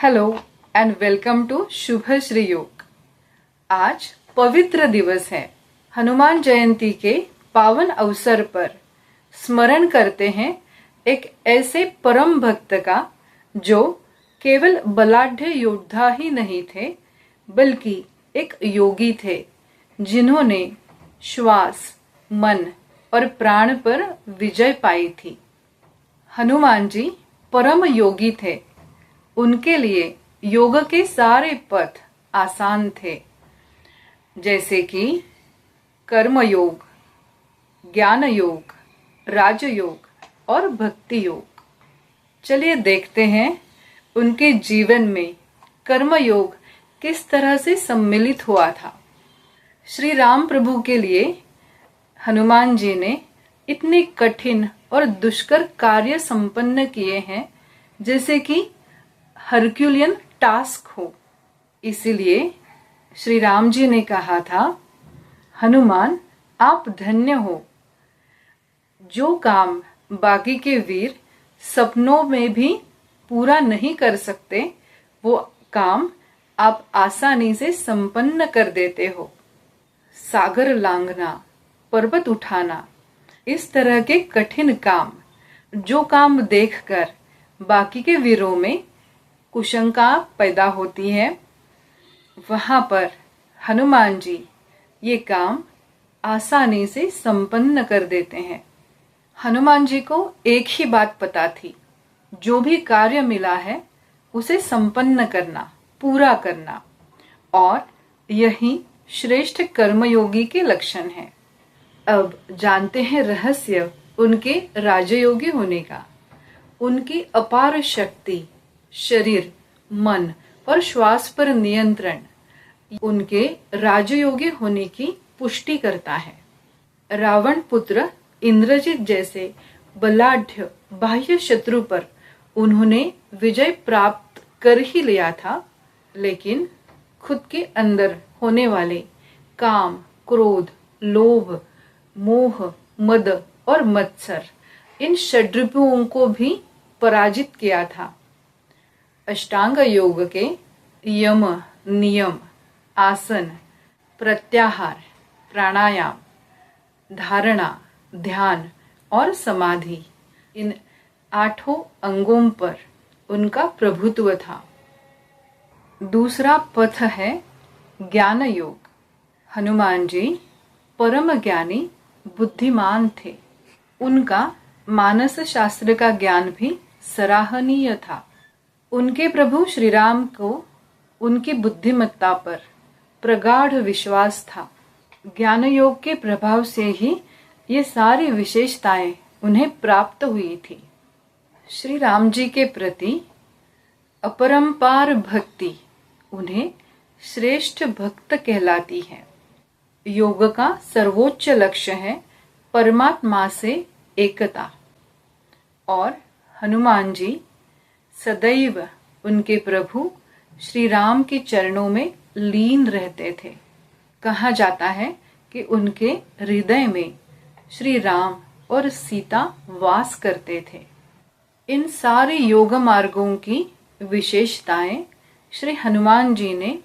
Hello and welcome to शुभ श्री योग। आज पवित्र दिवस है। हनुमान जयंती के पावन अवसर पर स्मरण करते हैं एक ऐसे परम भक्त का जो केवल बलाढ्य योद्धा ही नहीं थे बल्कि एक योगी थे, जिन्होंने श्वास, मन और प्राण पर विजय पाई थी। हनुमान जी परम योगी थे। उनके लिए योग के सारे पथ आसान थे, जैसे कि कर्म योग, ज्ञान योग, राजयोग और भक्ति योग। चलिए देखते हैं उनके जीवन में कर्म योग किस तरह से सम्मिलित हुआ था। श्री राम प्रभु के लिए हनुमान जी ने इतने कठिन और दुष्कर कार्य संपन्न किए हैं, जैसे कि हरक्यूलियन टास्क हो। इसीलिए श्री राम जी ने कहा था, हनुमान आप धन्य हो। जो काम बाकी के वीर सपनों में भी पूरा नहीं कर सकते, वो काम आप आसानी से संपन्न कर देते हो। सागर लांघना, पर्वत उठाना, इस तरह के कठिन काम, जो काम देखकर बाकी के वीरों में कुशंका पैदा होती है, वहां पर हनुमान जी ये काम आसानी से संपन्न कर देते हैं। हनुमान जी को एक ही बात पता थी, जो भी कार्य मिला है उसे संपन्न करना, पूरा करना, और यही श्रेष्ठ कर्मयोगी के लक्षण है। अब जानते हैं रहस्य उनके राजयोगी होने का। उनकी अपार शक्ति, शरीर, मन और श्वास पर नियंत्रण उनके राजयोगी होने की पुष्टि करता है। रावण पुत्र इंद्रजित जैसे बलाढ्य बाह्य शत्रु पर उन्होंने विजय प्राप्त कर ही लिया था, लेकिन खुद के अंदर होने वाले काम, क्रोध, लोभ, मोह, मद और मत्सर, इन षड्रिपुओं को भी पराजित किया था। अष्टांग योग के यम, नियम, आसन, प्रत्याहार, प्राणायाम, धारणा, ध्यान और समाधि, इन 8 अंगों पर उनका प्रभुत्व था। दूसरा पथ है ज्ञान योग। हनुमान जी परम ज्ञानी, बुद्धिमान थे। उनका मानस शास्त्र का ज्ञान भी सराहनीय था। उनके प्रभु श्री राम को उनकी बुद्धिमत्ता पर प्रगाढ़ विश्वास था। ज्ञान योग के प्रभाव से ही ये सारी विशेषताएं उन्हें प्राप्त हुई थी। श्री राम जी के प्रति अपरंपार भक्ति उन्हें श्रेष्ठ भक्त कहलाती है। योग का सर्वोच्च लक्ष्य है परमात्मा से एकता, और हनुमान जी सदैव उनके प्रभु श्री राम के चरणों में लीन रहते थे। कहा जाता है कि उनके हृदय में श्री राम और सीता वास करते थे। इन सारे योग मार्गों की विशेषताएं श्री हनुमान जी ने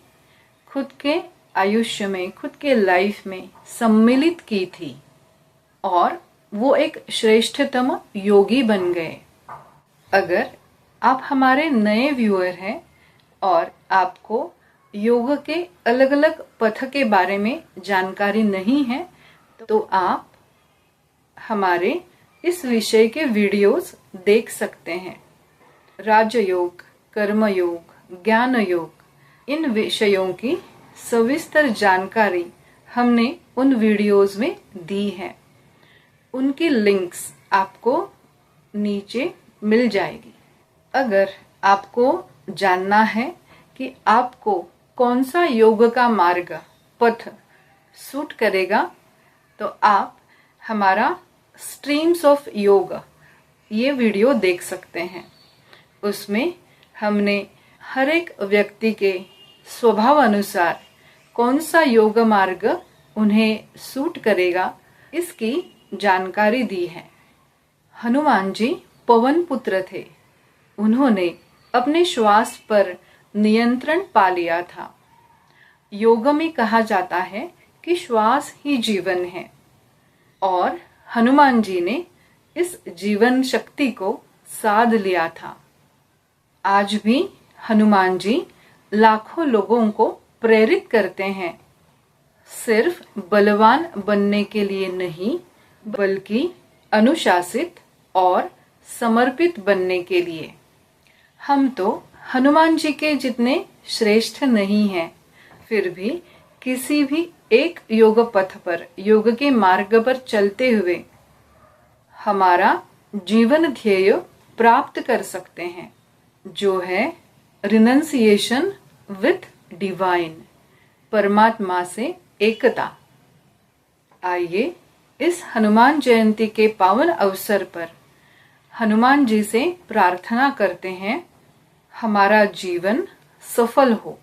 खुद के आयुष्य में, खुद के लाइफ में सम्मिलित की थी, और वो एक श्रेष्ठतम योगी बन गए। अगर आप हमारे नए व्यूअर हैं और आपको योग के अलग अलग पथ के बारे में जानकारी नहीं है, तो आप हमारे इस विषय के वीडियोस देख सकते हैं। राजयोग, कर्मयोग, ज्ञान योग, इन विषयों की सविस्तर जानकारी हमने उन वीडियोस में दी है। उनकी लिंक्स आपको नीचे मिल जाएगी। अगर आपको जानना है कि आपको कौन सा योग का मार्ग, पथ सूट करेगा, तो आप हमारा स्ट्रीम्स ऑफ योग ये वीडियो देख सकते हैं। उसमें हमने हर एक व्यक्ति के स्वभाव अनुसार कौन सा योग मार्ग उन्हें सूट करेगा, इसकी जानकारी दी है। हनुमान जी पवन पुत्र थे। उन्होंने अपने श्वास पर नियंत्रण पा लिया था। योग में कहा जाता है कि श्वास ही जीवन है और हनुमान जी ने इस जीवन शक्ति को साध लिया था। आज भी हनुमान जी लाखों लोगों को प्रेरित करते हैं, सिर्फ बलवान बनने के लिए नहीं, बल्कि अनुशासित और समर्पित बनने के लिए। हम तो हनुमान जी के जितने श्रेष्ठ नहीं हैं, फिर भी किसी भी एक योग पथ पर, योग के मार्ग पर चलते हुए हमारा जीवन ध्येय प्राप्त कर सकते हैं, जो है रिनंसिएशन विथ डिवाइन, परमात्मा से एकता। आइए इस हनुमान जयंती के पावन अवसर पर हनुमान जी से प्रार्थना करते हैं, हमारा जीवन सफल हो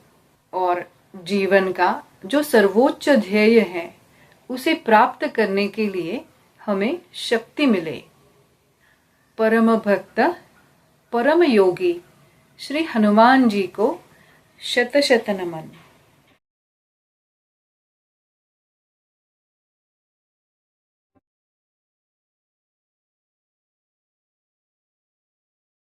और जीवन का जो सर्वोच्च ध्येय है उसे प्राप्त करने के लिए हमें शक्ति मिले। परम भक्त परम योगी श्री हनुमान जी को शत शत नमन।